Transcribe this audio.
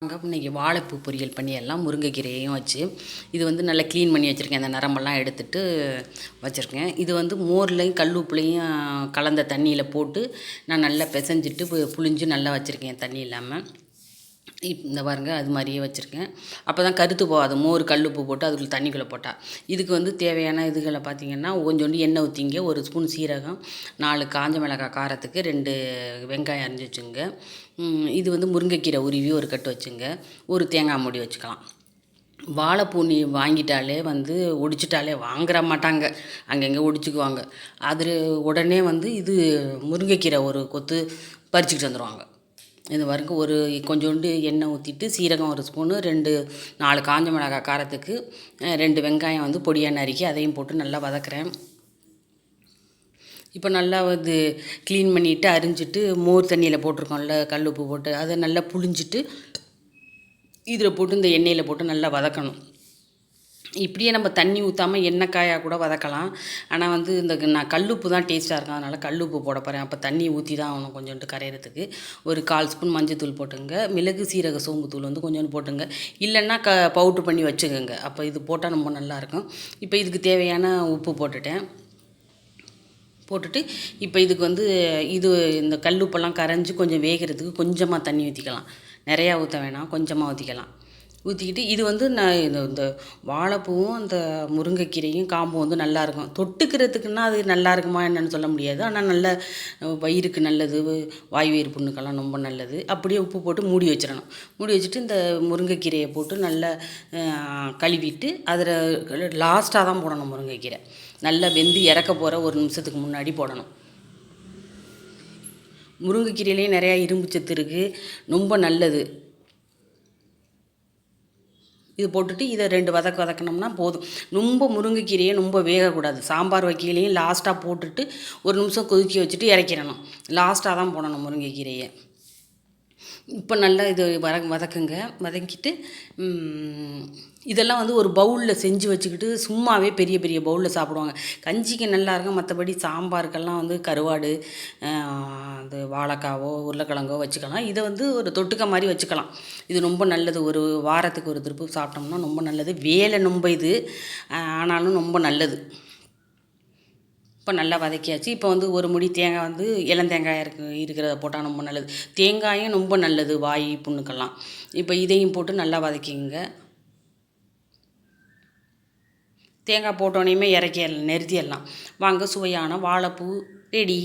இன்றைக்கி வாழைப்பூ பொரியல் பண்ணி எல்லாம் முருங்கைக்கீரையும் வச்சு இது வந்து நல்லா க்ளீன் பண்ணி வச்சுருக்கேன். அந்த நரம்பெல்லாம் எடுத்துட்டு வச்சுருக்கேன். இது வந்து மோர்லையும் கல் உப்புலையும் கலந்த தண்ணியில் போட்டு நான் நல்லா பிசைஞ்சிட்டு புழிஞ்சு நல்லா வச்சுருக்கேன் தண்ணி இல்லாமல். இந்த பாருங்க அது மாதிரியே வச்சுருக்கேன். அப்போ தான் கருத்து போகாது. மோர் கல் உப்பு போட்டு அதுக்குள்ளே தண்ணிக்குள்ளே போட்டால். இதுக்கு வந்து தேவையான இதுகளை பார்த்திங்கன்னா கொஞ்சோண்டு எண்ணெய் ஊற்றிங்க, 1 ஸ்பூன் சீரகம், 4 காஞ்ச மிளகாய் காரத்துக்கு, 2 வெங்காயம் அரிஞ்சு வச்சுங்க. இது வந்து முருங்கைக்கீரை உருவி ஒரு கட்டு வச்சுங்க. ஒரு தேங்காய் மூடி வச்சுக்கலாம். வாழைப்பூ நீ வாங்கிட்டாலே வந்து ஒடிச்சிட்டாலே வாங்குற மாட்டாங்க, அங்கங்கே ஒடிச்சுக்குவாங்க. அதில் உடனே வந்து இது முருங்கைக்கீரை ஒரு கொத்து பறிச்சுக்கிட்டு வந்துடுவாங்க. இது வரைக்கும் கொஞ்சோண்டு எண்ணெய் ஊற்றிட்டு சீரகம் 1 ஸ்பூனு, 4 காஞ்ச மிளகாய் காரத்துக்கு, 2 வெங்காயம் வந்து பொடியாக நறுக்கி அதையும் போட்டு நல்லா வதக்குறேன். இப்போ நல்லா இது க்ளீன் பண்ணிவிட்டு அரிஞ்சிட்டு மோர் தண்ணியில் போட்டிருக்கோம்ல கல் உப்பு போட்டு அதை நல்லா புழிஞ்சிட்டு இதில் போட்டு இந்த எண்ணெயில் போட்டு நல்லா வதக்கணும். இப்படியே நம்ம தண்ணி ஊற்றாமல் எண்ணெய்க்காயாக கூட வதக்கலாம். ஆனால் வந்து நான் கல்லுப்பு தான் டேஸ்ட்டாக இருக்கும், அதனால் கல்லுப்பு போட போகிறேன். அப்போ தண்ணி ஊற்றி தான் ஆகணும் கொஞ்சோண்டு கரையிறதுக்கு. ஒரு 1/4 ஸ்பூன் மஞ்சத்தூள் போட்டுங்க. மிளகு சீரக சோம்புத்தூள் வந்து கொஞ்சோண்டு போட்டுங்க. இல்லைன்னா பவுட்ரு பண்ணி வச்சுக்கோங்க. அப்போ இது போட்டால் ரொம்ப நல்லாயிருக்கும். இப்போ இதுக்கு தேவையான உப்பு போட்டுட்டு இப்போ இதுக்கு வந்து இந்த கல்லுப்பெல்லாம் கரைஞ்சி கொஞ்சம் வேகிறதுக்கு கொஞ்சமாக தண்ணி ஊற்றிக்கலாம். நிறையா ஊற்ற வேணாம், கொஞ்சமாக ஊற்றிக்கிட்டு இது வந்து நான் இந்த வாழைப்பூவும் அந்த முருங்கைக்கீரையும் காம்பும் வந்து நல்லாயிருக்கும். தொட்டுக்கிறதுக்குன்னா அது நல்லா இருக்குமா என்னென்னு சொல்ல முடியாது. ஆனால் நல்ல வயிறுக்கு நல்லது, வாய் வயிறு புண்ணுக்கெல்லாம் ரொம்ப நல்லது. அப்படியே உப்பு போட்டு மூடி வச்சிடணும். மூடி வச்சுட்டு இந்த முருங்கைக்கீரையை போட்டு நல்லா கழுவிட்டு அதில் லாஸ்ட்டாக தான் போடணும். முருங்கைக்கீரை நல்லா வெந்து இறக்க போகிற 1 நிமிஷத்துக்கு முன்னாடி போடணும். முருங்கைக்கீரையிலேயே நிறையா இரும்பு சத்து இருக்குது, ரொம்ப நல்லது. இது போட்டுட்டு இதை 2 வதக்கினோம்னா போதும். ரொம்ப முருங்கைக்கீரையை ரொம்ப வேகக்கூடாது. சாம்பார் வைக்கையிலையும் லாஸ்ட்டாக போட்டுட்டு 1 நிமிஷம் கொதிக்க வச்சுட்டு இறக்கிடணும். லாஸ்ட்டாக தான் போடணும் முருங்கைக்கீரையை. இப்போ நல்லா இது வதக்குங்க. வதக்கிட்டு இதெல்லாம் வந்து ஒரு பவுலில் செஞ்சு வச்சுக்கிட்டு சும்மாவே பெரிய பெரிய பவுலில் சாப்பிடுவாங்க. கஞ்சிக்கு நல்லாயிருக்கும். மற்றபடி சாம்பாருக்கெல்லாம் வந்து கருவாடு, அது வாழைக்காவோ உருளைக்கிழங்கோ வச்சுக்கலாம். இதை வந்து ஒரு தொட்டுக்க மாதிரி வச்சுக்கலாம். இது ரொம்ப நல்லது. ஒரு வாரத்துக்கு ஒரு திருப்பு சாப்பிட்டோம்னா ரொம்ப நல்லது. வேலை ரொம்ப இது, ஆனாலும் ரொம்ப நல்லது. இப்போ நல்லா வதக்கியாச்சு. இப்போ வந்து ஒரு முடி தேங்காய் வந்து இளந்தேங்காய் இருக்கிறத போட்டால் ரொம்ப நல்லது. தேங்காயும் ரொம்ப நல்லது வாய் புண்ணுக்கெல்லாம். இப்போ இதையும் போட்டு நல்லா வதக்கிங்க. தேங்காய் போட்டோன்னே நிறுத்திடலாம். வாங்க, சுவையான வாழைப்பூ ரெடி.